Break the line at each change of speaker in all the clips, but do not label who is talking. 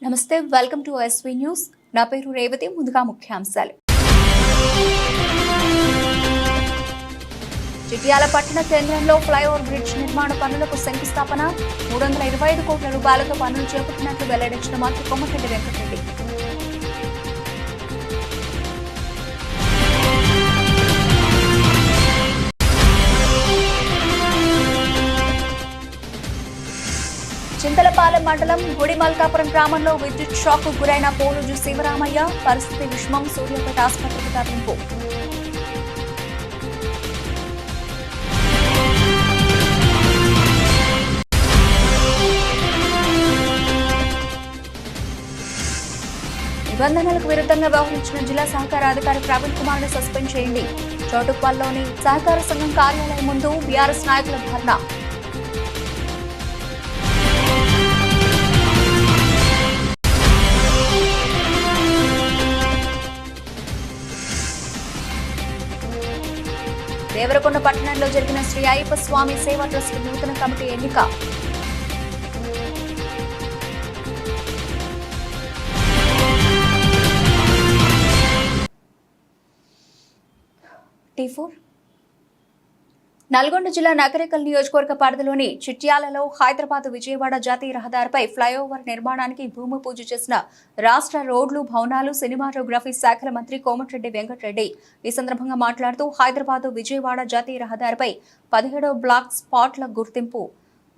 నమస్తే welcome to SV news నా పేరు రేవతి ముందుగా ముఖ్యాంశాలు చిట్యాల పట్టణ కేంద్రంలో ఫ్లైఓవర్ బ్రిడ్జ్ నిర్మాణ పనులకు శంకుస్థాపన 325 కోట్ల రూపాయలతో పనులు చేపట్టినట్లు వెల్లడించిన మంత్రి కోమటిరెడ్డి వెంకటరెడ్డి చింతలపాలెం మండలం గుడిమల్కాపురం గ్రామంలో విద్యుత్ షాక్ గురైన పోలుజు శివరామయ్య పరిస్థితి విషమం సూర్యాపేట ఆసుపత్రికి తరలింపు నిబంధనలకు విరుద్ధంగా వ్యవహరించిన జిల్లా సహకార అధికారి ప్రవీణ్ కుమార్ ను సస్పెండ్ చేయండి చౌటుప్పల్లోని సహకార సంఘం కార్యాలయం ముందు బీఆర్ఎస్ నాయకుల ధర్నా దేవరకొండ పట్టణంలో జరిగిన శ్రీ అయ్యప్ప స్వామి సేవా ట్రస్ట్ నూతన కమిటీ ఎన్నిక నల్గొండ జిల్లా నకరేకల్ నియోజకవర్గ పరిధిలోని చిట్యాలలో హైదరాబాద్ విజయవాడ జాతీయ రహదారిపై ఫ్లైఓవర్ నిర్మాణానికి భూమి పూజ చేసిన రాష్ట్ర రోడ్లు భవనాలు సినిమాటోగ్రఫీ శాఖల మంత్రి కోమటిరెడ్డి వెంకటరెడ్డి ఈ సందర్భంగా మాట్లాడుతూ హైదరాబాద్ విజయవాడ జాతీయ రహదారిపై 17వ బ్లాక్ స్పాట్ల గుర్తింపు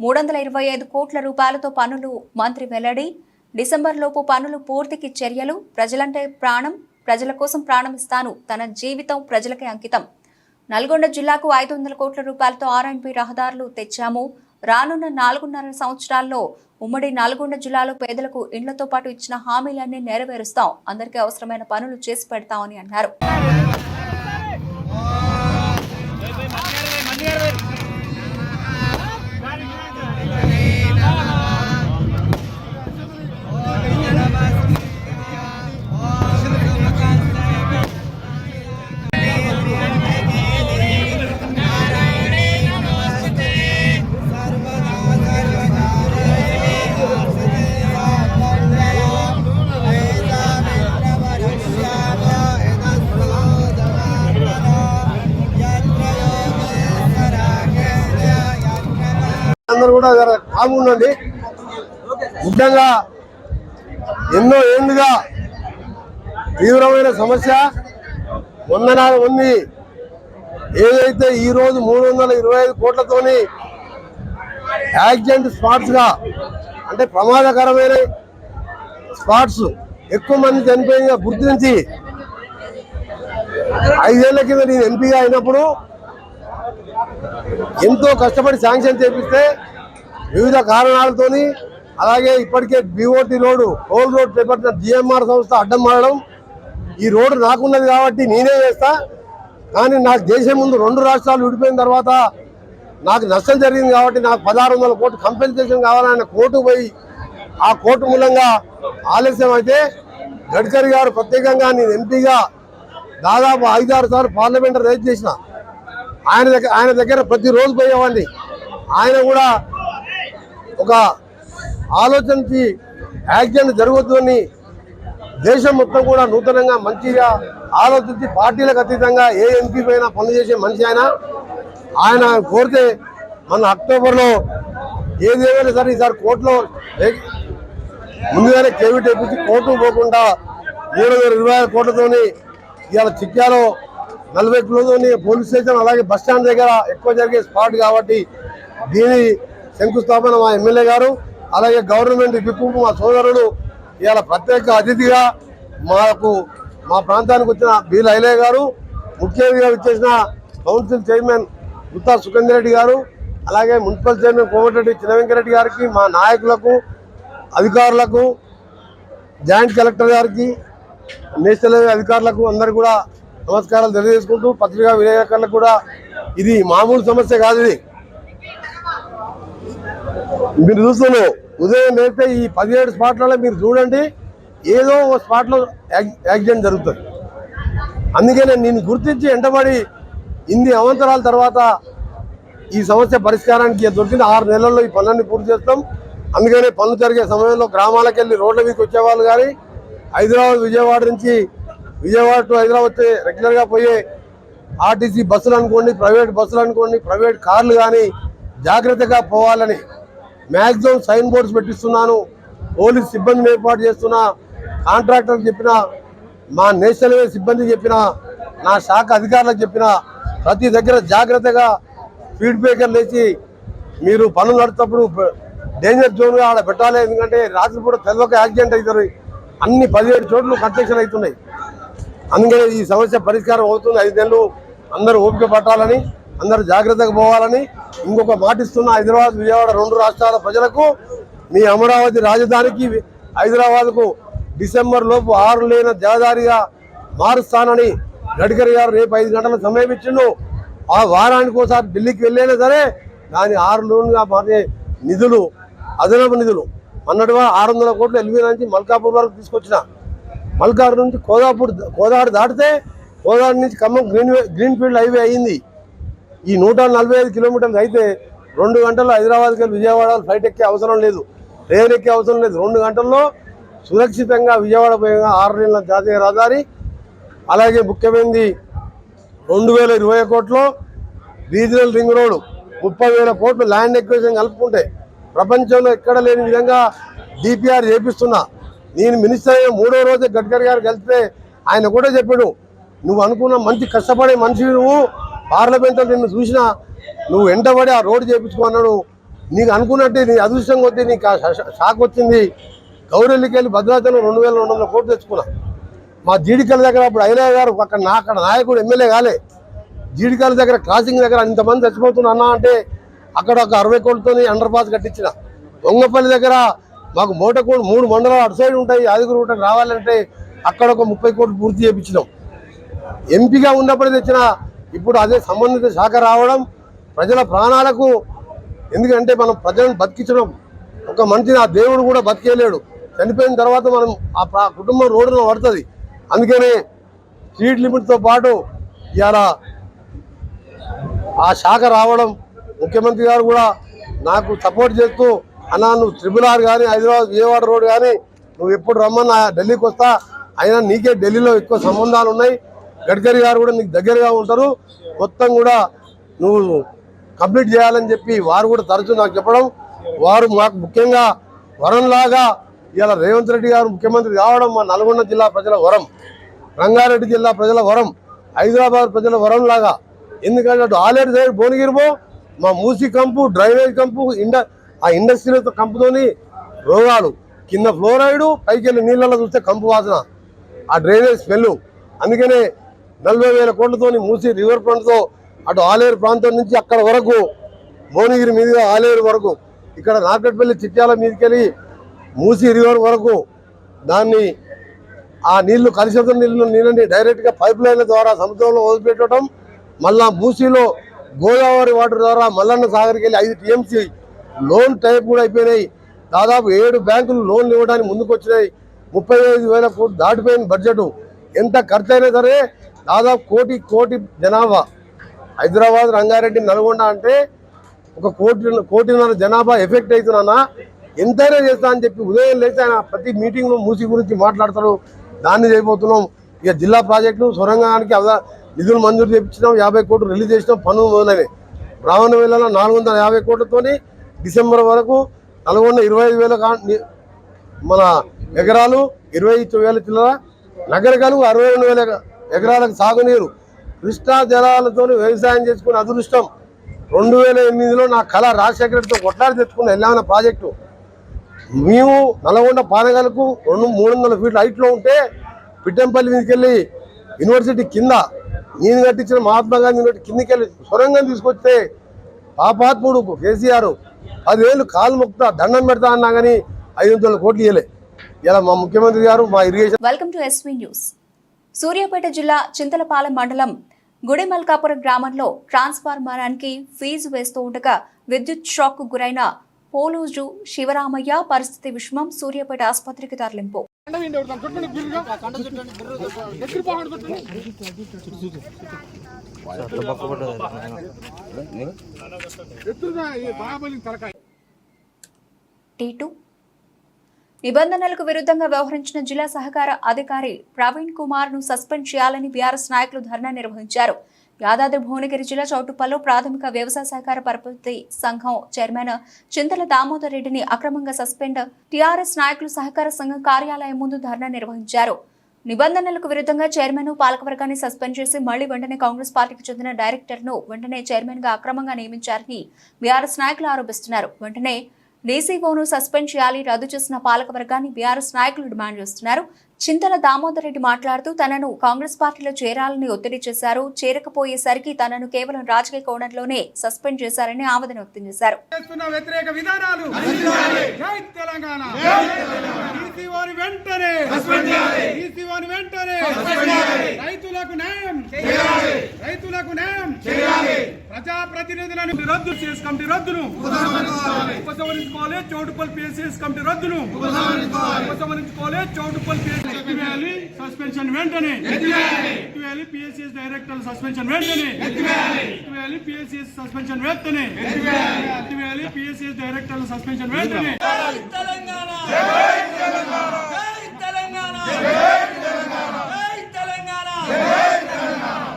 325 కోట్ల రూపాయలతో పనులు మంత్రి వెల్లడి డిసెంబర్లోపు పనులు పూర్తికి చర్యలు ప్రజలంటే ప్రాణం ప్రజల కోసం ప్రాణం ఇస్తాను తన జీవితం ప్రజలకే అంకితం నల్గొండ జిల్లాకు 500 కోట్ల రూపాయలతో ఆర్ఎండ్బి రహదారులు తెచ్చాము రానున్న 4.5 సంవత్సరాల్లో ఉమ్మడి నల్గొండ జిల్లాలో పేదలకు ఇండ్లతో పాటు ఇచ్చిన హామీలన్నీ నెరవేరుస్తాం అందరికీ అవసరమైన పనులు చేసి పెడతామని అన్నారు
అందరూ కూడా కాగుండండి. ముఖ్యంగా ఎన్నో ఏళ్ళుగా తీవ్రమైన సమస్య వందనాలు ఉంది. ఏదైతే ఈరోజు 325 కోట్లతోని యాక్సిడెంట్ స్పాట్స్ గా అంటే ప్రమాదకరమైన స్పాట్స్ ఎక్కువ మంది చనిపోయిన గుర్తించి 5 ఏళ్ల కింద నేను ఎంపీగా అయినప్పుడు ఎంతో కష్టపడి శాంక్షన్ చేపిస్తే వివిధ కారణాలతోని అలాగే ఇప్పటికే BOT రోడ్డు టోల్ రోడ్ చేపట్టిన GMR సంస్థ అడ్డం మారడం ఈ రోడ్డు నాకున్నది కాబట్టి నేనే వేస్తా కానీ నాకు దేశం ముందు 2 రాష్ట్రాలు విడిపోయిన తర్వాత నాకు నష్టం జరిగింది కాబట్టి నాకు 1600 కోట్లు కంపెన్సేషన్ కావాలని కోర్టుకు పోయి ఆ కోర్టు మూలంగా ఆలస్యం అయితే గడ్కరీ గారు ప్రత్యేకంగా నేను ఎంపీగా దాదాపు 5-6 సార్లు పార్లమెంట్ రేజ్ చేసిన ఆయన దగ్గర ప్రతిరోజు పోయేవాడిని. ఆయన కూడా ఒక ఆలోచించి యాక్సిడెంట్ జరగొద్దు అని దేశం మొత్తం కూడా నూతనంగా మంచిగా ఆలోచించి పార్టీలకు అతీతంగా ఏ ఎంపీ పైన పనిచేసే మనిషి ఆయన కోరితే మన అక్టోబర్లో ఏదేమైనా సరే ఈసారి కోర్టులో ముందుగానే కేవీ తెప్పించి కోర్టుకు పోకుండా 325 కోట్లతోని ఇవాళ చిట్యాలో 40 కిలోతోని పోలీస్ స్టేషన్ అలాగే బస్ స్టాండ్ దగ్గర ఎక్కువ జరిగే స్పాట్ కాబట్టి దీని శంకుస్థాపన మా ఎమ్మెల్యే గారు అలాగే గవర్నమెంట్ విప్ మా సోదరుడు ఇవాళ ప్రత్యేక అతిథిగా మా ప్రాంతానికి వచ్చిన బి లైలయ్య గారు ముఖ్య అతిథిగా విచ్చేసిన కౌన్సిల్ చైర్మన్ గుత్తా సుఖేందర్ రెడ్డి గారు అలాగే మున్సిపల్ చైర్మన్ కోమటిరెడ్డి చిన్న వెంకరెడ్డి గారికి మా నాయకులకు అధికారులకు జాయింట్ కలెక్టర్ గారికి నేషనల్ లెవెల్ అధికారులకు అందరు కూడా నమస్కారాలు తెలియజేసుకుంటూ పత్రికా విలేకరులకు కూడా ఇది మామూలు సమస్య కాదు. ఇది మీరు చూస్తున్నారు ఉదయం లేస్తే ఈ 17 స్పాట్లలో మీరు చూడండి ఏదో ఒక స్పాట్లో యాక్సిడెంట్ జరుగుతుంది. అందుకనే నేను గుర్తించి వెంటబడి ఇన్ని అవంతరాల తర్వాత ఈ సమస్య పరిష్కారానికి దొరికింది 6 నెలల్లో ఈ పనులన్నీ పూర్తి చేస్తాం. అందుకనే పనులు జరిగే సమయంలో గ్రామాలకు వెళ్ళి రోడ్ల మీదకి వచ్చేవాళ్ళు కానీ హైదరాబాద్ విజయవాడ నుంచి విజయవాడ టు హైదరాబాద్ రెగ్యులర్గా పోయే ఆర్టీసీ బస్సులు అనుకోండి, ప్రైవేట్ బస్సులు అనుకోండి, ప్రైవేట్ కార్లు కానీ జాగ్రత్తగా పోవాలని మ్యాక్సిమం సైన్ బోర్డ్స్ పెట్టిస్తున్నాను. పోలీస్ సిబ్బందిని ఏర్పాటు చేస్తున్నా, కాంట్రాక్టర్కి చెప్పిన, మా నేషనల్ హైవే సిబ్బంది చెప్పిన, నా శాఖ అధికారులకు చెప్పిన, ప్రతి దగ్గర జాగ్రత్తగా స్పీడ్ బ్రేకర్ లేచి మీరు పనులు నడుపుతప్పుడు డేంజర్ జోన్గా ఆడ పెట్టాలి. ఎందుకంటే రాత్రిపూట తెల్లక యాక్సిడెంట్ అవుతుంది. అన్ని 17 చోట్ల కన్స్ట్రక్షన్ అవుతున్నాయి. అందుకనే ఈ సమస్య పరిష్కారం అవుతుంది. 5 నెలలు అందరూ ఓపిక పట్టాలని, అందరూ జాగ్రత్తగా పోవాలని ఇంకొక మాటిస్తున్న హైదరాబాద్ విజయవాడ 2 రాష్ట్రాల ప్రజలకు మీ అమరావతి రాజధానికి హైదరాబాద్కు డిసెంబర్ లోపు 6 లేన జలధారిగా మారుస్తానని గడ్కరీ గారు రేపు 5 గంటల సమయం ఇచ్చిండు. ఆ వారానికి ఒకసారి ఢిల్లీకి వెళ్ళైనా సరే దాని 6 లోన్గా మారే నిధులు, అదనపు నిధులు అన్నట్టుగా 600 కోట్లు ఎల్వీ నుంచి మల్కాపూర్ వరకు తీసుకొచ్చిన. మల్కాపూర్ నుంచి కోదాడు దాటితే కోదాడు నుంచి ఖమ్మం గ్రీన్ ఫీల్డ్ హైవే అయ్యింది. ఈ 145 కిలోమీటర్లు అయితే 2 గంటల్లో హైదరాబాద్కి వెళ్ళి విజయవాడ ఫ్లైట్ ఎక్కే అవసరం లేదు, ట్రైన్ ఎక్కే అవసరం లేదు. 2 గంటల్లో సురక్షితంగా విజయవాడ పోయేగా 6 లేన్ల జాతీయ రహదారి. అలాగే ముఖ్యమైనది 2020 కోట్లు రీజనల్ రింగ్ రోడ్, 30,000 కోట్లు ల్యాండ్ ఎక్విజిషన్ కలుపుకుంటే ప్రపంచంలో ఎక్కడ లేని విధంగా డిపిఆర్ చేపిస్తున్నా. నేను మినిస్టర్ అయిన 3వ రోజే గడ్కరీ గారు కలిస్తే ఆయన కూడా చెప్పాడు, నువ్వు అనుకున్న మంచి కష్టపడే మనిషివి, నువ్వు పార్లమెంట్లో నిన్ను చూసినా నువ్వు వెంటబడి ఆ రోడ్డు చేయించుకో అన్నాడు. నీకు అనుకున్నట్టే నీ అదృష్టం కొద్దీ నీకు షాక్ వచ్చింది. గౌరెల్లికి వెళ్ళి భద్రాచలం 2,200 కోట్లు తెచ్చుకున్నా. మా జీడికల దగ్గర అప్పుడు ఐలయ్య గారు అక్కడ నాయకుడు ఎమ్మెల్యే కాలే, జీడికల దగ్గర క్రాసింగ్ దగ్గర ఇంతమంది చచ్చిపోతున్నా అన్న అంటే అక్కడ ఒక 60 కోట్లతో అండర్ పాస్ కట్టించిన. దొంగపల్లి దగ్గర మాకు మోటకోడు 3 మండలాలు అటు సైడ్ ఉంటాయి, యాదగిరి రూటకు రావాలంటే అక్కడ ఒక 30 కోట్లు పూర్తి చేయించినాం. ఎంపీగా ఉన్నప్పుడు తెచ్చిన. ఇప్పుడు అదే సంబంధిత శాఖ రావడం ప్రజల ప్రాణాలకు, ఎందుకంటే మనం ప్రజలను బతికించడం. ఒక మనిషిని ఆ దేవుడు కూడా బతికేయలేడు, చనిపోయిన తర్వాత మనం ఆ కుటుంబం రోడ్డున పడుతుంది. అందుకనే స్పీడ్ లిమిట్తో పాటు ఇవాళ ఆ శాఖ రావడం, ముఖ్యమంత్రి గారు కూడా నాకు సపోర్ట్ చేస్తూ అన్నా నువ్వు RRR కానీ హైదరాబాద్ విజయవాడ రోడ్ కానీ నువ్వు ఎప్పుడు రమ్మన్నా ఢిల్లీకి వస్తా, అయినా నీకే ఢిల్లీలో ఎక్కువ సంబంధాలు ఉన్నాయి, గడ్కరీ గారు కూడా నీకు దగ్గరగా ఉంటారు, మొత్తం కూడా నువ్వు కంప్లీట్ చేయాలని చెప్పి వారు కూడా తరచూ నాకు చెప్పడం. వారు మాకు ముఖ్యంగా వరంలాగా ఇవాళ రేవంత్ రెడ్డి గారు ముఖ్యమంత్రి కావడం మా నల్గొండ జిల్లా ప్రజల వరం, రంగారెడ్డి జిల్లా ప్రజల వరం, హైదరాబాద్ ప్రజల వరం లాగా. ఎందుకంటే అటు ఆలేరు సైడ్ భువనగిరిపో మా మూసి కంపు, డ్రైనేజ్ కంపు, ఆ ఇండస్ట్రీలతో కంపుతోని రోగాలు, కింద ఫ్లోరైడ్, పైకి వెళ్ళి నీళ్ళలో చూస్తే కంపు వాసన, ఆ డ్రైనేజ్ స్మెల్. అందుకనే 40,000 కోట్లతోని మూసి రివర్ ఫ్రంట్తో అటు ఆలేరు ప్రాంతం నుంచి అక్కడ వరకు భువనగిరి మీదుగా ఆలేరు వరకు, ఇక్కడ నార్కట్పల్లి చిట్యాల మీదకెళ్ళి మూసి రివర్ వరకు దాన్ని ఆ నీళ్లు కలుషిత నీళ్ళని డైరెక్ట్గా పైప్ లైన్ల ద్వారా సముద్రంలో వదిలిపెట్టడం, మళ్ళా మూసీలో గోదావరి వాటర్ ద్వారా మల్లన్న సాగర్కి వెళ్ళి 5 TMC లోన్ టైప్ కూడా అయిపోయినాయి. దాదాపు 7 బ్యాంకులు లోన్లు ఇవ్వడానికి ముందుకు వచ్చినాయి. 35,000 కోట్లు దాటిపోయిన బడ్జెట్. ఎంత ఖర్చు అయినా సరే దాదాపు కోటి జనాభా. హైదరాబాద్, రంగారెడ్డి, నల్గొండ అంటే ఒక కోటిన్నర జనాభా ఎఫెక్ట్ అవుతున్నా ఎంతైనా చేస్తా అని చెప్పి ఉదయం లేచి ఆయన ప్రతి మీటింగ్లో మూసి గురించి మాట్లాడతారు. దాన్ని చేయబోతున్నాం. ఇక జిల్లా ప్రాజెక్టులు సొరంగానికి నిధులు మంజూరు చేయించినాం, 50 కోట్లు రిలీజ్ చేసినాం, పనులు మొదలైనవి. బ్రాహ్మణవేలలో 450 కోట్లతోని డిసెంబర్ వరకు నల్గొండ 25,000 మన ఎకరాలు, 21,000 చిల్లర, నగరకాలు 62,000 ఎకరాలకు సాగునీరు, కృష్ణా జలాలతో వ్యవసాయం చేసుకునే అదృష్టం. 2008లో నా కళ రాజశేఖరతో కొట్లాడి తెచ్చుకున్న ఎల్లాన ప్రాజెక్టు. మేము నల్గొండ పానగలకు 300 ఫీట్ల హైట్లో ఉంటే పిట్టంపల్లి మీదకి వెళ్ళి యూనివర్సిటీ కింద నేను కట్టించిన మహాత్మా గాంధీ యూనివర్సిటీ కిందకి వెళ్ళి సొరంగం తీసుకొస్తే పాపాత్ముడు కేసీఆర్ 10,000 కాలు మొక్కుతా దండం పెడతా అన్నా కానీ 500 కోట్లు ఇవ్వలే. ఇలా మా ముఖ్యమంత్రి గారు మా irrigation.
Welcome to SV news. Suryapet జిల్లా చింతలపాలెం మండలం గుడిమల్కాపురం గ్రామంలో ట్రాన్స్ఫార్మరానికి ఫీజు వేస్తూ ఉండగా విద్యుత్ షాక్ కు గురైన పోలూజు శివరామయ్య పరిస్థితి విషమం. సూర్యాపేట ఆసుపత్రికి తరలింపు. T2 నిబంధనలకు విరుద్ధంగా వ్యవహరించిన జిల్లా సహకార అధికారి ప్రవీణ్ కుమార్ ను సస్పెండ్ చేయాలని బీఆర్ఎస్ నాయకులు ధర్నా నిర్వహించారు. యాదాద్రి భువనగిరి జిల్లా చౌటుప్పల్లో ప్రాథమిక వ్యవసాయ సహకార పరపతి సంఘం చైర్మన్ చింతల దామోదర్ రెడ్డిని అక్రమంగా సస్పెండ్ టీఆర్ఎస్ నాయకులు సహకార సంఘం కార్యాలయం ముందు ధర్నా నిర్వహించారు. నిబంధనలకు విరుద్ధంగా చైర్మన్ పాలకవర్గాన్ని సస్పెండ్ చేసి మళ్లీ వెంటనే కాంగ్రెస్ పార్టీకి చెందిన డైరెక్టర్ ను వెంటనే చైర్మన్ గా అక్రమంగా నియమించారని బీఆర్ఎస్ నాయకులు ఆరోపిస్తున్నారు. వెంటనే డీసీఓను సస్పెండ్ చేయాలి, రద్దు చేసిన పాలకవర్గాన్ని బీఆర్ఎస్ నాయకులు డిమాండ్ చేస్తున్నారు. చింతల దామోదర్ రెడ్డి మాట్లాడుతూ తనను కాంగ్రెస్ పార్టీలో చేరాలని ఒత్తిడి చేశారు. చేరకపోయేసరికి తనను కేవలం రాజకీయ కోణంలోనే సస్పెండ్ చేశారని ఆవేదన వ్యక్తం చేశారు.
ప్రజాప్రతినిధులను రద్దు చేసి కమిటీ రద్దును ఉపసంహరించుకోవాలి. చౌటుప్పల్ పిఎస్సిఎస్ కమిటీ రద్దును ఉపసంహరించుకోవాలి. చౌటుప్పల్ పిఎస్సి సస్పెన్షన్ వెంటనే ఎత్తివేయాలి. పిఎస్సిఎస్ డైరెక్టర్ సస్పెన్షన్ వెంటనే ఎత్తివేయాలి. పిఎస్సిఎస్ సస్పెన్షన్ వెంటనే ఎత్తివేయాలి. పిఎస్సిఎస్ డైరెక్టర్ సస్పెన్షన్ వెంటనే. తెలంగాణ తెలంగాణ తెలంగాణ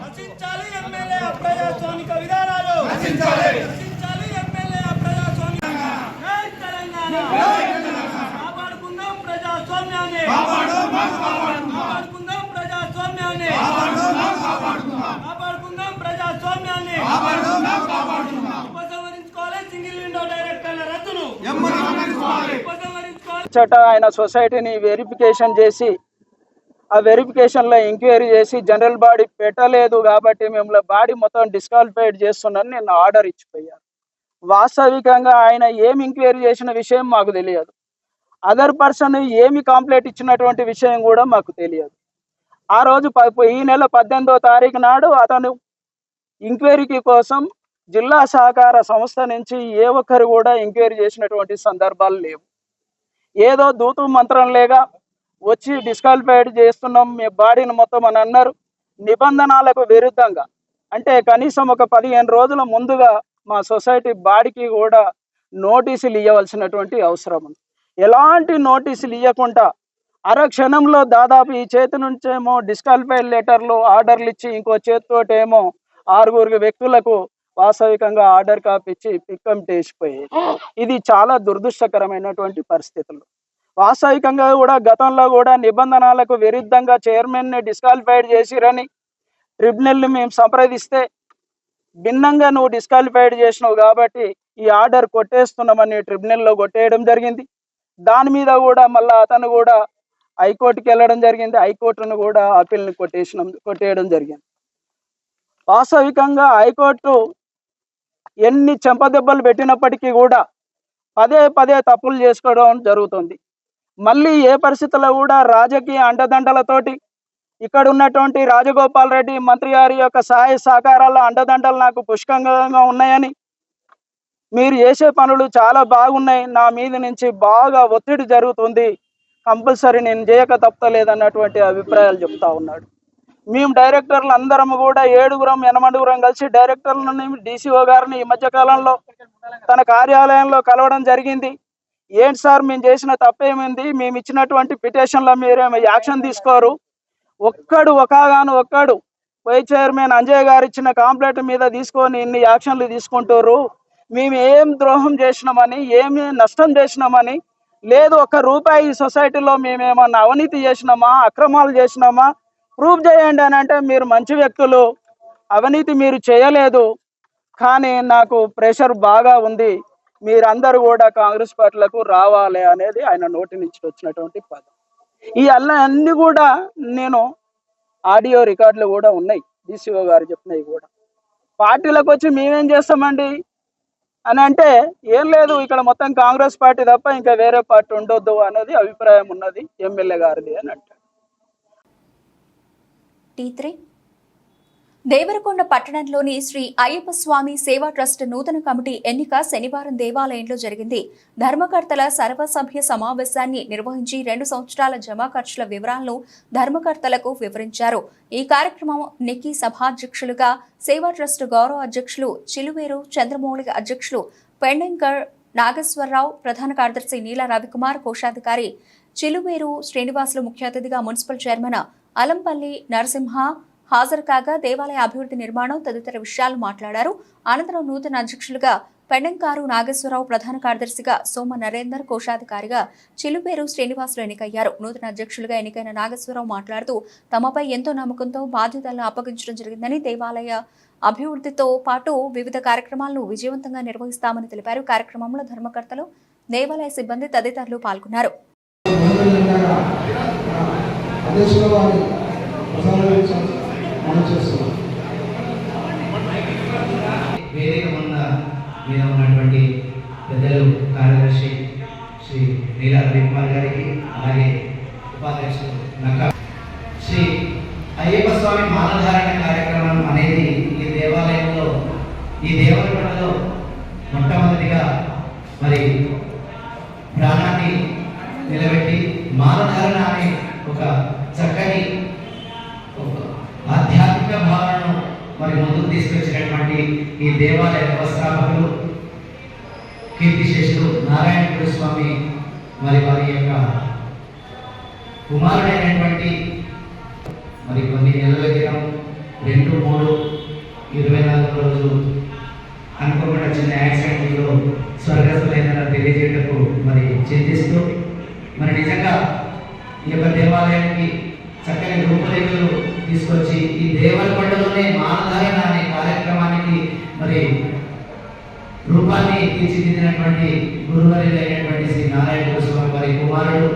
రచించాలి ఎమ్మెల్యే అప్రజాస్వామిక విధానాలు. రచించాలి ఎమ్మెల్యే అప్రజాస్వామిక. తెలంగాణ కాపాడుకుందాం ప్రజాస్వామ్యాన్ని. కాపాడుకుందాం ప్రజాస్వామ్యాన్ని. కాపాడుకుందాం ప్రజాస్వామ్యాన్ని. ఉపసంహరించుకోవాలి. సింగిల్ విండో డైరెక్టర్ల రద్దును ఉపసంహరించుకోవాలి.
ఆయన సొసైటీని వెరిఫికేషన్ చేసి ఆ వెరిఫికేషన్ లో ఎంక్వైరీ చేసి జనరల్ బాడీ పెట్టలేదు కాబట్టి మేము బాడీ మొత్తం డిస్క్వాలిఫైడ్ చేస్తున్నాను నేను ఆర్డర్ ఇచ్చిపోయాను. వాస్తవికంగా ఆయన ఏమి ఎంక్వైరీ చేసిన విషయం మాకు తెలియదు. అదర్ పర్సన్ ఏమి కంప్లైంట్ ఇచ్చినటువంటి విషయం కూడా మాకు తెలియదు. ఆ రోజు ఈ నెల 18వ తారీఖు నాడు అతను ఎంక్వైరీకి కోసం జిల్లా సహకార సంస్థ నుంచి ఏ ఒక్కరు కూడా ఎంక్వైరీ చేసినటువంటి సందర్భాలు లేవు. ఏదో దూతు మంత్రం లేగా వచ్చి డిస్క్వాలిఫైడ్ చేస్తున్నాం మీ బాడీని మొత్తం అని అన్నారు. నిబంధనలకు విరుద్ధంగా అంటే కనీసం ఒక 15 రోజుల ముందుగా మా సొసైటీ బాడీకి కూడా నోటీసులు ఇవ్వవలసినటువంటి అవసరం ఉంది. ఎలాంటి నోటీసులు ఇవ్వకుండా అరక్షణంలో దాదాపు ఈ చేతి నుంచేమో డిస్క్వాలిఫైడ్ లెటర్లు ఆర్డర్లు ఇచ్చి ఇంకో చేతితోటేమో 6 వ్యక్తులకు వాస్తవికంగా ఆర్డర్ కాపీ ఇచ్చి పిక్కం వేసిపోయేది. ఇది చాలా దురదృష్టకరమైనటువంటి పరిస్థితులు. వాస్తవికంగా కూడా గతంలో కూడా నిబంధనలకు విరుద్ధంగా చైర్మన్ ని డిస్క్వాలిఫైడ్ చేసిరని ట్రిబ్యునల్ మేము సంప్రదిస్తే భిన్నంగా నువ్వు డిస్క్వాలిఫైడ్ చేసినావు కాబట్టి ఈ ఆర్డర్ కొట్టేస్తున్నామని ట్రిబ్యునల్లో కొట్టేయడం జరిగింది. దాని మీద కూడా మళ్ళీ అతను కూడా హైకోర్టుకి వెళ్ళడం జరిగింది. హైకోర్టును కూడా అప్పీల్ని కొట్టేయడం జరిగింది. వాస్తవికంగా హైకోర్టు ఎన్ని చెంపదెబ్బలు పెట్టినప్పటికీ కూడా పదే తప్పులు చేసుకోవడం జరుగుతుంది. మళ్ళీ ఏ పరిస్థితుల్లో కూడా రాజకీయ అండదండలతోటి ఇక్కడ ఉన్నటువంటి రాజగోపాల్ రెడ్డి మంత్రి గారి యొక్క సహాయ సహకారాల అండదండలు నాకు పుష్కలంగా ఉన్నాయని, మీరు చేసే పనులు చాలా బాగున్నాయి, నా మీద నుంచి బాగా ఒత్తిడి జరుగుతుంది, కంపల్సరీ నేను చేయక తప్పలేదన్నటువంటి అభిప్రాయాలు చెప్తా ఉన్నాడు. మేము డైరెక్టర్లు అందరం కూడా 7-8 కలిసి డైరెక్టర్లని డీసీఓ గారిని ఈ మధ్య కాలంలో తన కార్యాలయంలో కలవడం జరిగింది. ఏంటి సార్ మేము చేసిన తప్పేమింది, మేము ఇచ్చినటువంటి పిటిషన్లో మీరేమో యాక్షన్ తీసుకోరు, ఒక్కడు వైస్ చైర్మన్ అంజయ్ గారు ఇచ్చిన కాంప్లైంట్ మీద తీసుకొని ఇన్ని యాక్షన్లు తీసుకుంటారు, మేము ఏం ద్రోహం చేసినామని ఏమి నష్టం చేసినామని లేదు, ₹1 ఈ సొసైటీలో మేమేమన్నా అవినీతి చేసినామా అక్రమాలు చేసినామా ప్రూఫ్ చేయండి అని అంటే మీరు మంచి వ్యక్తులు, అవినీతి మీరు చేయలేదు, కానీ నాకు ప్రెషర్ బాగా ఉంది, మీరందరూ కూడా కాంగ్రెస్ పార్టీలకు రావాలి అనేది ఆయన నోటి నుంచి వచ్చినటువంటి పదం. ఈ అన్నీ కూడా నేను ఆడియో రికార్డులు కూడా ఉన్నాయి, డీసీఓ గారు చెప్పినవి కూడా. పార్టీలకు వచ్చి మేమేం చేస్తామండి అని అంటే ఏం లేదు, ఇక్కడ మొత్తం కాంగ్రెస్ పార్టీ తప్ప ఇంకా వేరే పార్టీ ఉండొద్దు అనేది అభిప్రాయం ఉన్నది ఎమ్మెల్యే గారిది అని అంటారు.
T3 దేవరకొండ పట్టణంలోని శ్రీ అయ్యప్ప స్వామి సేవా ట్రస్ట్ నూతన కమిటీ ఎన్నిక శనివారం దేవాలయంలో జరిగింది. ధర్మకర్తల సర్వసభ్య సమావేశాన్ని నిర్వహించి 2 సంవత్సరాల జమా ఖర్చుల వివరాలను ధర్మకర్తలకు వివరించారు. ఈ కార్యక్రమం నిక్కీ సభాధ్యక్షులుగా సేవా ట్రస్ట్ గౌరవ అధ్యక్షులు చిలువేరు చంద్రమౌళి, అధ్యక్షులు పెండెంకర్ నాగేశ్వరరావు, ప్రధాన కార్యదర్శి నీల రవికుమార్, కోశాధికారి చిలువేరు శ్రీనివాసులు ముఖ్య అతిథిగా మున్సిపల్ చైర్మన్ అలంపల్లి నరసింహ హాజరు కాగా దేవాలయ అభివృద్ధి నిర్మాణం తదితర విషయాలు మాట్లాడారు. అనంతరం నూతన అధ్యక్షులుగా పెండంకారు నాగేశ్వరరావు, ప్రధాన కార్యదర్శిగా సోమ నరేందర్, కోశాధికారిగా చిలుపేరు శ్రీనివాసులు ఎన్నికయ్యారు. నూతన అధ్యక్షులుగా ఎన్నికైన నాగేశ్వరరావు మాట్లాడుతూ తమపై ఎంతో నమ్మకంతో బాధ్యతలను అప్పగించడం జరిగిందని, దేవాలయ అభివృద్ధితో పాటు వివిధ కార్యక్రమాలను విజయవంతంగా నిర్వహిస్తామని తెలిపారు. కార్యక్రమంలో ధర్మకర్తలు, దేవాలయ సిబ్బంది తదితరులు పాల్గొన్నారు.
మీద ఉన్నటువంటి పెద్దలు కార్యదర్శి శ్రీ నీల రవికుమార్ గారికి, అలాగే ఉపాధ్యక్షులు నక్క శ్రీ అయ్యప్ప స్వామి మాలధారణ కార్యక్రమం అనేది ఈ దేవాలయంలో, ఈ దేవాలయంలో మొట్టమొదటిగా మరి ప్రాణాన్ని నిలబెట్టి మాలధారణ అనే ఒక చక్కని ఆధ్యాత్మిక భావనను మరి ముందుకు తీసుకొచ్చినటువంటి ఈ దేవాలయ వ్యవస్థాపకులు కీర్తిశేషులు నారాయణ స్వామి మరి వారి యొక్క కుమారుడైనటువంటి మరి కొన్ని నెలల క్రితం 2/3/24 రోజు అనుకోకుండా చిన్న యాక్సిడెంట్లో స్వర్గస్థులైన తెలియజేయటకు మరి చింతిస్తూ మరి నిజంగా ఈ యొక్క దేవాలయానికి చక్కని రూపురేఖలు తీసుకొచ్చి ఈ దేవరకొండలోనే మానధారణ అనే కార్యక్రమానికి మరి రూపాన్ని తీర్చిదిద్దినటువంటి గురువరైనటువంటి శ్రీ నారాయణ స్వామి వారి కుమారుడు,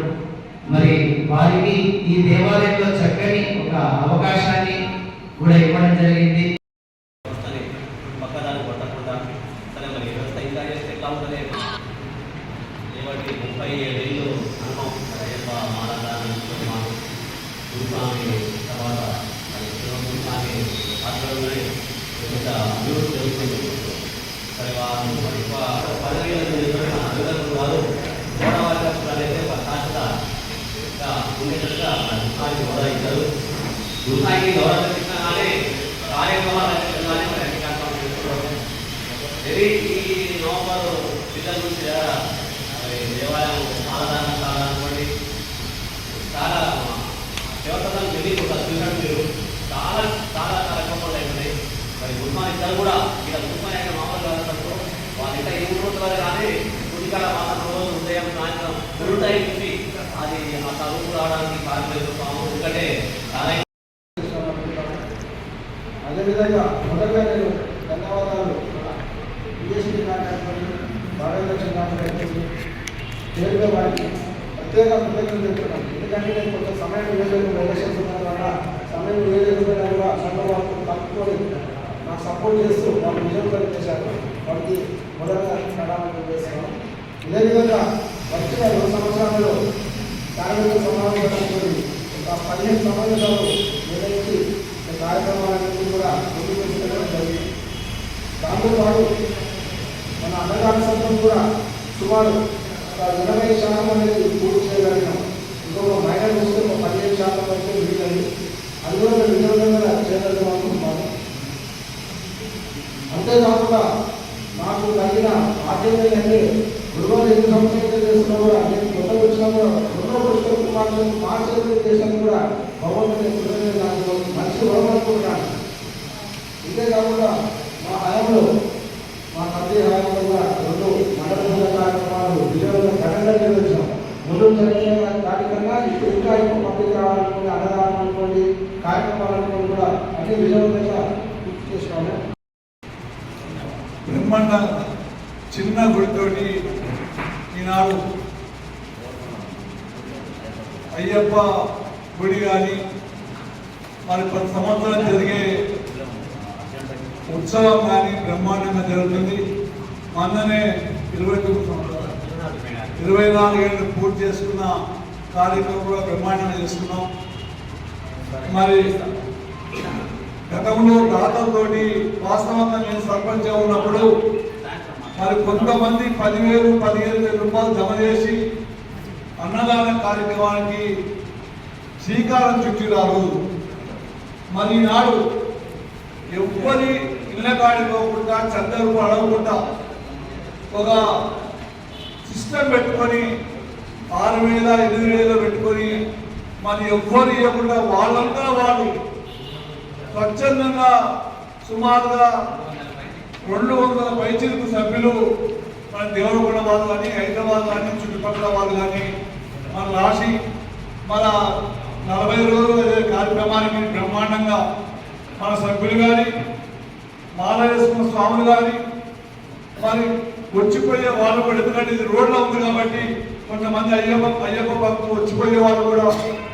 మరి వారికి ఈ దేవాలయంలో చక్కని ఒక అవకాశాన్ని కూడా ఇవ్వడం జరిగింది.
దేవాలయం మాలధారణ కావాలనుకోండి, చాలా దేవతలను మీరు చాలా చాలా కార్యక్రమాలు అయిపోయినాయి. మరి గురుమాన్ ఇద్దరు కూడా ఇక్కడ గురుమాన్ అయిన మామూలు వాళ్ళు ఇంకా 3 రోజుల వరకు కానీ గుడికాల మాత్రం రోజు ఉదయం సాయంత్రం 2 టైం నుంచి అది ఆ రూపు రావడానికి కారణం ఎందుకంటే చాలా.
అదేవిధంగా మొదటగా నేను ధన్యవాదాలు పిఎస్టీ కార్యక్రమం భారతదేశం కార్యక్రమం నేరుగా వారికి ప్రత్యేక కృతజ్ఞతలు చెప్తున్నాను. ఎందుకంటే నేను కొంత సమయం ఎలక్షన్స్ వల్ల సమయం కూడా సంఘవాళ్ళు తప్పుకొని నాకు సపోర్ట్ చేస్తూ వాళ్ళు విజయవంతం చేశారు. వారికి మొదటగా ప్రణాళిక చేస్తున్నాను. ఇదే విధంగా వచ్చిన 2 సంవత్సరాలలో కార్మిక సమావేశాలతో ఒక 15 సమావేశాలు నిర్వహించి కార్యక్రమాలన్నింటినీ కూడా ముందుకు తీసుకెళ్ళడం జరిగింది. దాంతోపాటు మన అన్నదాన సంఘం కూడా సుమారు 20% అనేది పూర్తి చేయగలిగినాం. ఇంకొక మైనర్ వస్తే ఒక 15% వరకు మిగిలింది. అది కూడా మేము విజయవంతంగా చేయగలిగాం అనుకుంటున్నాము. అంతేకాకుండా నాకు తగిన ఆశ్చర్యంటే గురువారు 8 సంవత్సరాలు చేస్తున్నా కూడా నేను కొత్త వచ్చినా కూడా 2వ పుష్కర మార్చే చేసినా కూడా భగవంతుని నాకు మంచి వరం అనుకుంటున్నాను. ఇదే కాకుండా మా హయాంలో మా తండ్రి హయాంలో కూడా 2 మండల పూజ కార్యక్రమాలు విజయవంతంగా ఘనంగా నిర్వహించాం. ముందు జరిగిన దానికన్నా ఇప్పుడు ఇంకా ఎక్కువ పంపిణీ రావాలనుకోండి, అన్నదానం అనుకోండి, కార్యక్రమాలనుకోండి కూడా అన్ని విజయవంతంగా పూర్తి చేసినాము.
బ్రహ్మాండ చిన్న గుడితోటి ఈనాడు అయ్యప్ప గుడి కానీ మరి ప్రతి సంవత్సరం జరిగే ఉత్సవం కానీ బ్రహ్మాండంగా జరుగుతుంది. మొన్ననే 29 సంవత్సరాలు 24 ఏళ్ళు పూర్తి చేసుకున్న కార్యక్రమం కూడా బ్రహ్మాండంగా చేసుకున్నాం. మరి గతంలో దాతలతోటి వాస్తవంగా నేను సర్పంచ్ ఉన్నప్పుడు మరి కొంతమంది 10,000-15,000 రూపాయలు జమ చేసి అన్నదాన కార్యక్రమానికి శ్రీకారం చుట్టిరారు. మరి ఈనాడు ఎవ్వరి ఇళ్ళ కాడిపోకుండా చందరు అడగకుండా ఒక సిస్టమ్ పెట్టుకొని 6,000 8,000 పెట్టుకొని మరి ఎవ్వరు ఇవ్వకుండా వాళ్ళంతా వాళ్ళు స్వచ్ఛందంగా సుమారుగా 200 పైచిలకు సభ్యులు మన దేవరకొండ వాళ్ళు కానీ హైదరాబాద్ కానీ చుట్టుపక్కల వాళ్ళు కానీ మన రాసి మన 40 రోజుల కార్యక్రమానికి బ్రహ్మాండంగా మన సభ్యులు కానీ మాల వేసుకున్న స్వాములు కానీ మరి వచ్చిపోయే వాళ్ళు కూడా, ఎందుకంటే ఇది రోడ్లో ఉంది కాబట్టి కొంతమంది అయ్యప్ప భక్తులు వచ్చిపోయే వాళ్ళు కూడా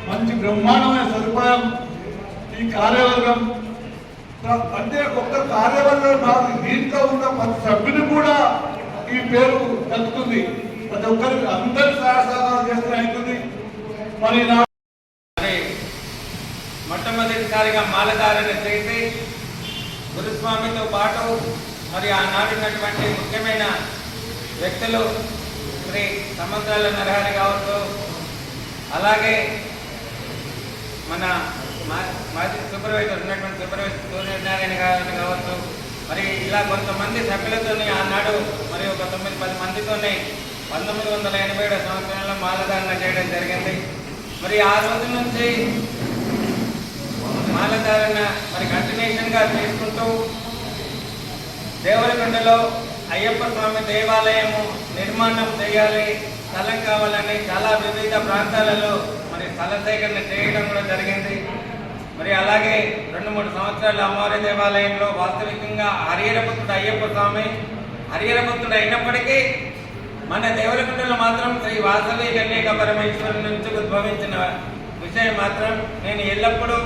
మంచి బ్రహ్మాండమైన సదుపాయం. ఈ కార్యవర్గం అంటే ఒక్క కార్యవర్గం కాదు, దీంట్లో ఉన్న ప్రతి సభ్యులు కూడా ఈ పేరు దక్కుతుంది. ప్రతి ఒక్కరికి అందరి సహకారం చేస్తే అవుతుంది. మరి
మొట్టమొదటిసారిగా మాలధారణ చేసి గురుస్వామితో పాటు మరి ఆనాడున్నటువంటి ముఖ్యమైన వ్యక్తులు శ్రీ సముద్రాల నరహరి కావచ్చు, అలాగే మన మాజీ సూపర్వైజర్ ఉన్నటువంటి సూపర్వైజర్ సూర్యనారాయణ గారిని కావచ్చు, మరి ఇలా కొంతమంది సభ్యులతోని ఆనాడు మరి ఒక 9-10 మందితోనే 1987 సంవత్సరంలో మాలధారణ చేయడం జరిగింది. మరి ఆ రోజు నుంచి మాలధారణ మరి కంటిన్యూషన్గా చేసుకుంటూ దేవరకొండలో అయ్యప్ప స్వామి దేవాలయము నిర్మాణం చేయాలి, స్థలం కావాలని చాలా వివిధ ప్రాంతాలలో మరి స్థల సేకరణ చేయడం కూడా జరిగింది. మరి అలాగే 2-3 సంవత్సరాల అమ్మవారి దేవాలయంలో వాస్తవికంగా హరిహరపుత్రుడు అయ్యప్ప స్వామి హరిహరపుత్రుడు అయినప్పటికీ మన దేవరకొండలో మాత్రం శ్రీ వాసవి కన్యక పరమేశ్వరు నుంచి ఉద్భవించిన విషయం మాత్రం నేను ఎల్లప్పుడూ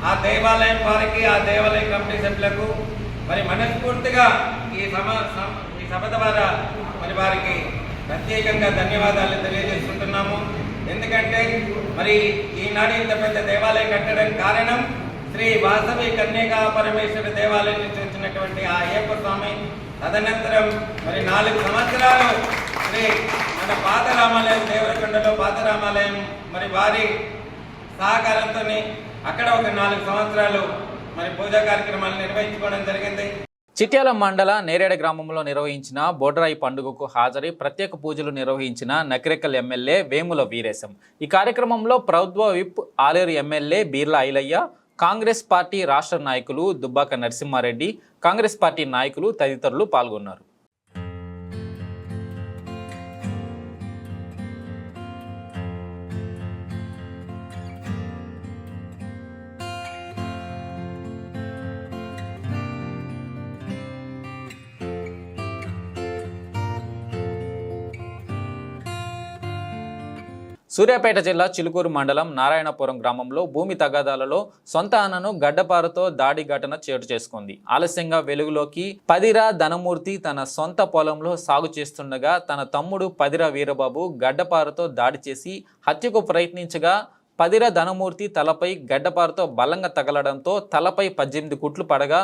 ఆ దేవాలయం వారికి, ఆ దేవాలయం కమిటీ సభ్యులకు మరి మనస్ఫూర్తిగా ఈ సభ ద్వారా మరి వారికి ప్రత్యేకంగా ధన్యవాదాలు తెలియజేసుకుంటున్నాము. ఎందుకంటే మరి ఈనాడు ఇంత పెద్ద దేవాలయం కట్టడానికి కారణం శ్రీ వాసవి కన్యకా పరమేశ్వర దేవాలయం నుంచి వచ్చినటువంటి ఆ అయ్యప్ప స్వామి. తదనంతరం మరి 4 సంవత్సరాలు శ్రీ మన పాత రామాలయం దేవరకొండలో పాత రామాలయం మరి వారి సహకారంతో అక్కడ ఒక 4 సంవత్సరాలు మరి పూజా కార్యక్రమాలు నిర్వహించుకోవడం జరిగింది.
చిట్యాల మండల నేరేడ గ్రామంలో నిర్వహించిన బోడ్రాయి పండుగకు హాజరై ప్రత్యేక పూజలు నిర్వహించిన నకిరేకల్ ఎమ్మెల్యే వేముల వీరేశం. ఈ కార్యక్రమంలో ప్రభుత్వ whip Aleru MLA Beerla Ailaiah, Congress party రాష్ట్ర నాయకులు దుబ్బాక నరసింహారెడ్డి, కాంగ్రెస్ పార్టీ నాయకులు తదితరులు పాల్గొన్నారు. సూర్యాపేట జిల్లా చిలుకూరు మండలం నారాయణపురం గ్రామంలో భూమి తగాదాలలో సొంత అన్నను గడ్డపారతో దాడి ఘటన చోటు చేసుకుంది. ఆలస్యంగా వెలుగులోకి పదిరా ధనమూర్తి తన సొంత పొలంలో సాగు చేస్తుండగా తన తమ్ముడు పదిరా వీరబాబు గడ్డపారతో దాడి చేసి హత్యకు ప్రయత్నించగా పదిరా ధనమూర్తి తలపై గడ్డపారతో బలంగా తగలడంతో తలపై 18 కుట్లు పడగా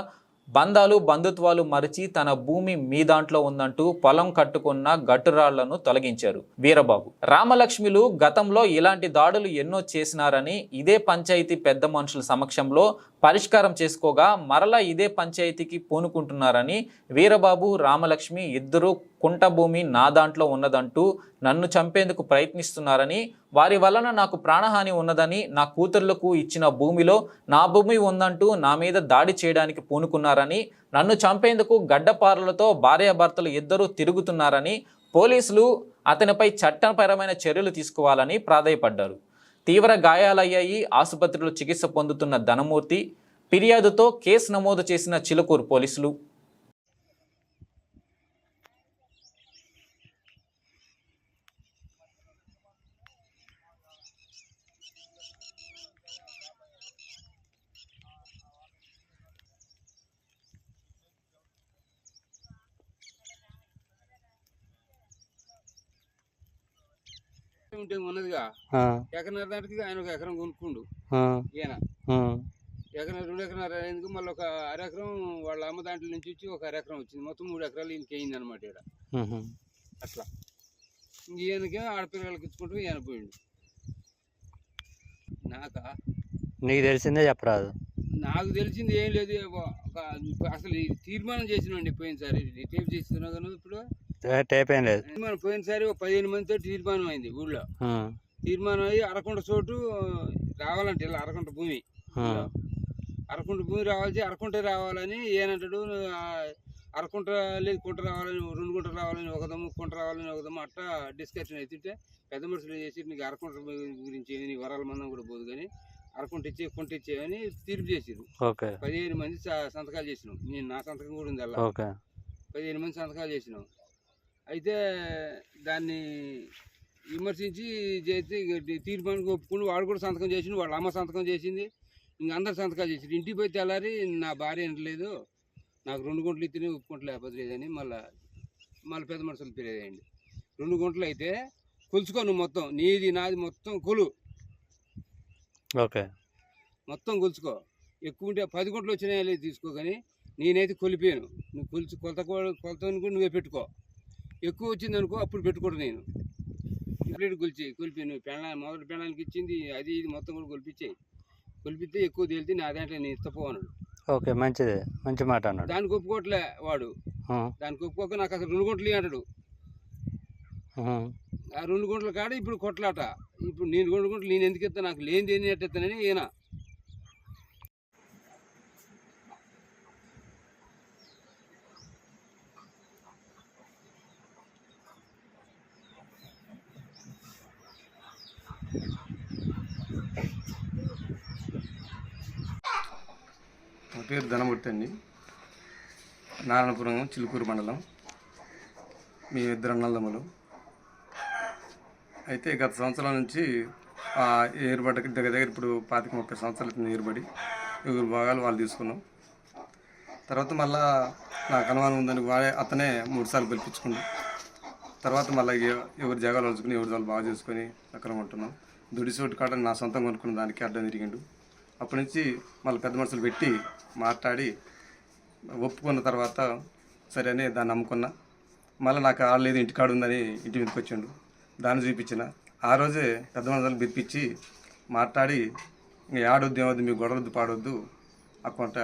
బంధుత్వాలు మరిచి తన భూమి మీ దాంట్లో ఉందంటూ పొలం కట్టుకున్న గట్టురాళ్లను తొలగించారు వీరబాబు. రామలక్ష్మిలు గతంలో ఇలాంటి దాడులు ఎన్నో చేసినారని ఇదే పంచాయతీ పెద్ద మనుషుల సమక్షంలో పరిష్కారం చేసుకోగా మరలా ఇదే పంచాయతీకి పూనుకుంటున్నారని వీరబాబు రామలక్ష్మి ఇద్దరు కుంట భూమి నా దాంట్లో ఉన్నదంటూ నన్ను చంపేందుకు ప్రయత్నిస్తున్నారని, వారి వలన నాకు ప్రాణహాని ఉన్నదని, నా కూతుర్లకు ఇచ్చిన భూమిలో నా భూమి ఉందంటూ నా మీద దాడి చేయడానికి పూనుకున్నారని, నన్ను చంపేందుకు గడ్డపారలతో భార్యాభర్తలు ఇద్దరూ తిరుగుతున్నారని పోలీసులు అతనిపై చట్టపరమైన చర్యలు తీసుకోవాలని ప్రాధేయపడ్డారు. తీవ్ర గాయాలయ్యాయి. ఆసుపత్రిలో చికిత్స పొందుతున్న ధనమూర్తి ఫిర్యాదుతో కేసు నమోదు చేసిన చిలుకూరు పోలీసులు.
ఉన్నదిగా ఎకరన్నర దానికి ఆయన ఒక ఎకరం కొనుక్కుండు. ఈయన ఎకరం 2 ఎకరాలు ఎందుకు మళ్ళీ ఒక అరెకరం వాళ్ళ అమ్మ దాంట్లో నుంచి వచ్చి ఒక అరెకరం వచ్చింది. మొత్తం 3 ఎకరాలు ఈయనకి అయింది అనమాట. ఇక్కడ అట్లా ఈయనకి ఆడపిల్లలకి ఇచ్చుకుంటూ ఈయన పోయిండు.
నీకు తెలిసిందే చెప్పరాదు.
నాకు తెలిసింది ఏం లేదు. అసలు తీర్మానం చేసినండి పోయినసారి రిటైర్ చేస్తున్నా కానీ ఇప్పుడు
టేప్ ఏం లేదు.
తీర్మానం పోయినసారి 15 మందితో తీర్మానం అయింది ఊళ్ళో. తీర్మానం అయ్యి అరకుంట చోటు రావాలంటే ఇలా అరకుంట భూమి రావాల్సి అరకుంట రావాలని ఏనంటాడు, అరకుంట లేదు కుంట రావాలని, 2 గుంటలు రావాలని ఒకదమ్ము, కుంట రావాలని ఒకదమ్ము, అట్లా డిస్కషన్ అవుతుంటే పెద్ద మనుషులు చేసి నీకు అరకుంట గురించి నీ వరాల మందం కూడా పోదు కానీ అరకుంట ఇచ్చే కుంట ఇచ్చేవని తీర్పు చేసిరు. 15 మంది సంతకాలు చేసినాం. నేను నా సంతకం కూడా ఉంది అలా. 15 మంది సంతకాలు చేసినాం. అయితే దాన్ని విమర్శించి చేస్తే తీర్మానానికి ఒప్పుకుని వాడు కూడా సంతకం చేసిండు, వాళ్ళ అమ్మ సంతకం చేసింది, ఇంక అందరు సంతకాలు చేసిండు. ఇంటికి పోయి తెల్లారి నా భార్య అనట్లేదు, నాకు 2 గుంటలు ఇస్తేనే ఒప్పుకుంటూ లేకపోతే లేదని మళ్ళీ పెద్ద మనుషులు ఫిర్యాదు అయ్యండి. 2 గుంటలు అయితే కొలుచుకో నువ్వు, మొత్తం నీది నాది మొత్తం కొలు, మొత్తం కొలుచుకో. ఎక్కువ ఉంటే 10 గుంటలు వచ్చినాయా లేదు తీసుకో, కానీ నేనైతే కొలిపోయాను. నువ్వు కొలతను కూడా నువ్వే పెట్టుకో. ఎక్కువ వచ్చింది అనుకో అప్పుడు పెట్టుకోడు. నేను కంప్లీట్ కొలిపాను. మొదటి పెళ్ళానికి ఇచ్చింది అది ఇది మొత్తం కూడా కొలిపిస్తే ఎక్కువ తేలితే నా దాంట్లో నేను ఇస్తపోన్నాడు.
మంచిదే, మంచి మాట అన్నాడు.
దానికి ఒప్పుకోవట్లే వాడు. దానికి ఒప్పుకోక నాకు అసలు 2 గుంటలు అంటాడు. ఆ 2 గుంటల కాడ ఇప్పుడు కొట్లాట. ఇప్పుడు నేను 2 గుంటలు నేను ఎందుకు ఇస్తాను, నాకు లేనిది ఏంది ఎట్టేస్తానని ఈయన.
నా పేరు ధనమూర్తి అండి. నారాయణపురం చిలుకూరు మండలం. మీ 2 అన్నదమ్ములు. అయితే గత సంవత్సరాల నుంచి ఏర్పడ్డకి దగ్గర ఇప్పుడు 25-30 సంవత్సరాలు ఏర్పడి 4 భాగాలు వాళ్ళు తీసుకున్నాం. తర్వాత మళ్ళా నాకు అనుమానం ఉందని అతనే 3 సార్లు పిలిపించుకున్నాం. తర్వాత మళ్ళీ ఎవరి జాగాలు వలుచుకుని ఎవరి జాగాలు బాగా చేసుకొని అక్కడ ఉంటున్నాం. దుడిసోటు కాడ నా సొంతం కొనుక్కున్న దానికి అడ్డం తిరిగిండు. అప్పటి నుంచి మళ్ళీ పెద్ద మనుషులు పెట్టి మాట్లాడి ఒప్పుకున్న తర్వాత సరే అని దాన్ని నమ్ముకున్నా. మళ్ళీ నాకు ఆడలేదు ఇంటికాడు ఉందని ఇంటి మీదకి వచ్చిండు. దాన్ని చూపించిన. ఆ రోజే పెద్ద మనుషులు పిలిపించి మాట్లాడి ఇంక ఆడొద్దు ఏమొద్దు, మీకు గొడవద్దు పాడొద్దు, ఆ కొంట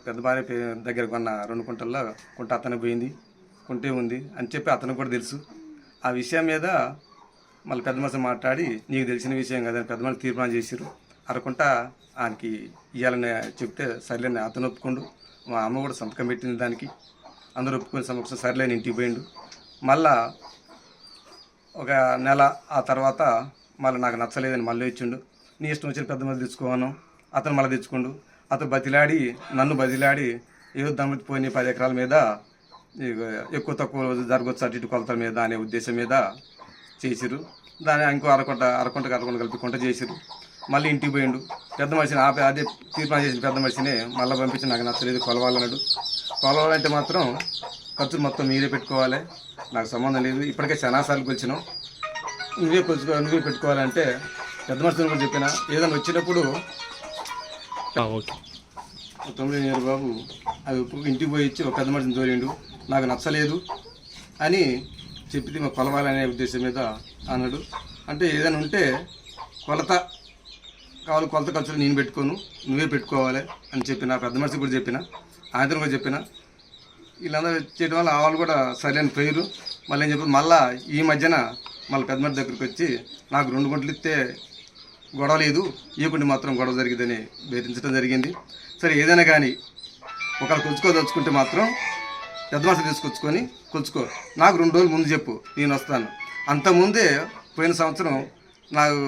పెద్ద భార్య దగ్గర కొన్న 2 కుంటల్లో కుంట అతనే పోయింది, కుంటే ఉంది అని చెప్పి అతనికి కూడా తెలుసు. ఆ విషయం మీద మళ్ళీ పెద్ద మనుషులు మాట్లాడి నీకు తెలిసిన విషయం కదని పెద్ద మనుషులు తీర్మానం చేశారు. అరకుంట ఆయనకి ఇవ్వాలని చెప్తే సర్లేని అతను ఒప్పుకోండు. మా అమ్మ కూడా సంతకం పెట్టింది దానికి. అందరూ ఒప్పుకుని సమక్షం సర్లేని ఇంటికి పోయిండు. మళ్ళా ఒక నెల ఆ తర్వాత మళ్ళీ నాకు నచ్చలేదని మళ్ళీ ఇచ్చిండు. నీ ఇష్టం వచ్చిన పెద్ద మంది తెచ్చుకోను. అతను మళ్ళీ తెచ్చుకుండు. అతను నన్ను బతిలాడి ఏదో దమ్మితి పోయిన 10 ఎకరాల మీద ఎక్కువ తక్కువ జరగవచ్చు అటు ఇటు కొలతల మీద అనే ఉద్దేశం మీద చేసిరు. దాన్ని ఇంకో అరకుంట కలిపి కుంట చేసిరు. మళ్ళీ ఇంటికి పోయిండు. పెద్ద మనిషిని అదే తీర్మానం చేసిన పెద్ద మనిషిని మళ్ళీ పంపించి నాకు నచ్చలేదు కొలవాలన్నాడు. కొలవాలంటే మాత్రం ఖర్చులు మొత్తం మీరే పెట్టుకోవాలి, నాకు సంబంధం లేదు, ఇప్పటికే చాలాసార్లు కొలిచినాం, నువ్వే పెట్టుకోవాలంటే పెద్ద మనుషులను కూడా చెప్పిన. ఏదైనా వచ్చినప్పుడు 9 ఏళ్ళ బాబు అది ఇంటికి పోయి ఇచ్చి ఒక పెద్ద మనిషిని తోలిండు. నాకు నచ్చలేదు అని చెప్పితే మా కొలవాలనే ఉద్దేశం మీద అన్నాడు. అంటే ఏదైనా ఉంటే కొలత ఖర్చులు నేను పెట్టుకోను, నువ్వే పెట్టుకోవాలి అని చెప్పిన. పెద్ద మనిషికి కూడా చెప్పిన, ఆయనతో కూడా చెప్పిన. వీళ్ళందరూ చేయడం వల్ల వాళ్ళు కూడా సరైన పేరు. మళ్ళీ ఏం చెప్పి మళ్ళీ ఈ మధ్యన మళ్ళీ పెద్ద మనిషి దగ్గరికి వచ్చి నాకు 2 గుంటలు ఇస్తే గొడవ లేదు, ఇవ్వకుండా మాత్రం గొడవ జరిగిందని బెదిరించడం జరిగింది. సరే ఏదైనా కానీ ఒకళ్ళు కొలుచుకోదలుచుకుంటే మాత్రం పెద్ద మనిషి తీసుకొచ్చుకొని కొలుచుకో, నాకు 2 రోజులు ముందు చెప్పు, నేను వస్తాను. అంతకుముందే పోయిన సంవత్సరం నాకు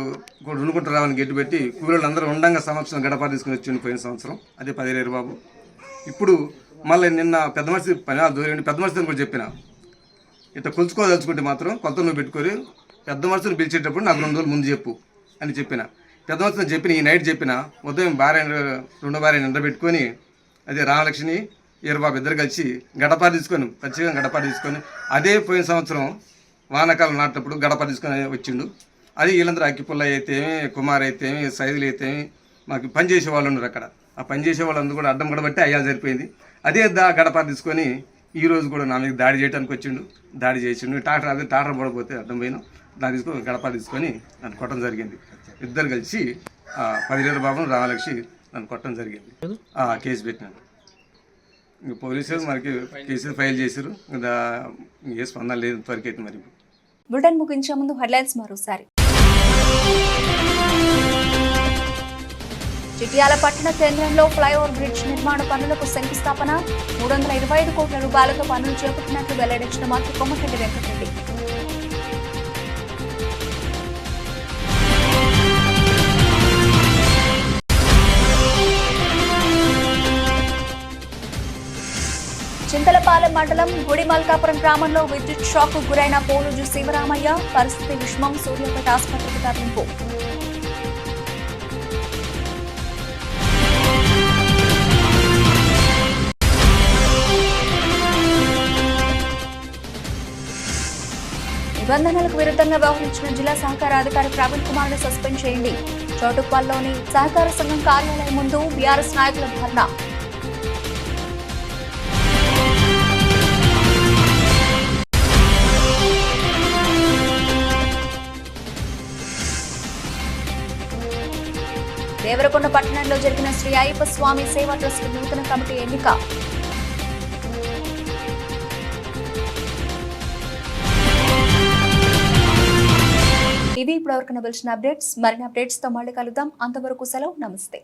2 గుంటలు రావాలని గెట్టు పెట్టి కూలీళ్ళు అందరూ ఉండంగా సంవత్సరం గడప తీసుకుని వచ్చింది పోయిన సంవత్సరం. అదే 10 బాబు. ఇప్పుడు మళ్ళీ నిన్న పెద్ద మనిషి దూరండి పెద్ద మనిషిని కూడా చెప్పిన, ఇట్లా కొలుచుకోదలుచుకుంటే మాత్రం కొత్త నువ్వు పెట్టుకొని పెద్ద మనుషులు పిలిచేటప్పుడు నాకు 2 రోజులు ముందు చెప్పు అని చెప్పిన. పెద్ద మనుషులు చెప్పిన. ఈ నైట్ చెప్పిన. ఉదయం రెండో భార్య నిండబెట్టుకొని అదే రామలక్ష్మి ఈరబాబు ఇద్దరు కలిసి గడప తీసుకొని ఖచ్చితంగా గడప తీసుకొని అదే పోయిన సంవత్సరం వానకాలం నాటినప్పుడు గడప తీసుకొని వచ్చిండు. అది వీళ్ళందరూ అక్కిపుల్ల అయితేమి, కుమార్ అయితేమి, సైదులు అయితేమి మాకు పని చేసే వాళ్ళు ఉన్నారు అక్కడ. ఆ పని చేసే వాళ్ళందరూ కూడా అడ్డం గడబట్టి అయ్యాలి సరిపోయింది. అదే గడప తీసుకొని ఈరోజు కూడా నా మీద దాడి చేయడానికి వచ్చిండు. దాడి చేసిండు. టాటర్ పడకపోతే అడ్డం పోయినా దాన్ని తీసుకొని గడప తీసుకొని నన్ను కొట్టడం జరిగింది. ఇద్దరు కలిసి 10 బాబును రామలక్ష్మి నన్ను కొట్టడం జరిగింది. కేసు పెట్టినాను. ఇంక పోలీసులు మనకి కేసులు ఫైల్ చేశారు. ఏ స్పందన లేదు ఇంతవరకు అయితే. మరి
బులెటిన్ ముగించే ముందు హెడ్లైన్స్ మరోసారి. చిట్యాల పట్టణ కేంద్రంలో ఫ్లైఓవర్ బ్రిడ్జ్ నిర్మాణ పనులకు శంకుస్థాపన. 325 కోట్ల రూపాయలతో పనులు చేపట్టినట్లు వెల్లడించిన మంత్రి కోమటిరెడ్డి వెంకటరెడ్డి. చింతలపాలెం మండలం గుడిమల్కాపురం గ్రామంలో విద్యుత్ షాక్ గురైన పోలుజు శివరామయ్య. పరిస్థితి విషమం. సూర్యాపేట ఆసుపత్రికి తరలింపు. నిబంధనలకు విరుద్ధంగా వ్యవహరించిన జిల్లా సహకార అధికారి ప్రవీణ్ కుమార్ ను సస్పెండ్ చేయండి. చౌటుప్పల్లోని సహకార సంఘం కార్యాలయం ముందు బీఆర్ఎస్ నాయకుల ధర్నా. దేవరకొండ పట్టణంలో జరిగిన శ్రీ అయ్యప్ప స్వామి సేవా ట్రస్ట్ నూతన కమిటీ ఎన్నిక. ఇవి ఇప్పటివరకు నిలిచిన అప్డేట్స్. మరిన్ని అప్డేట్స్ తో మళ్ళీ కలుద్దాం. అంతవరకు సెలవు. నమస్తే.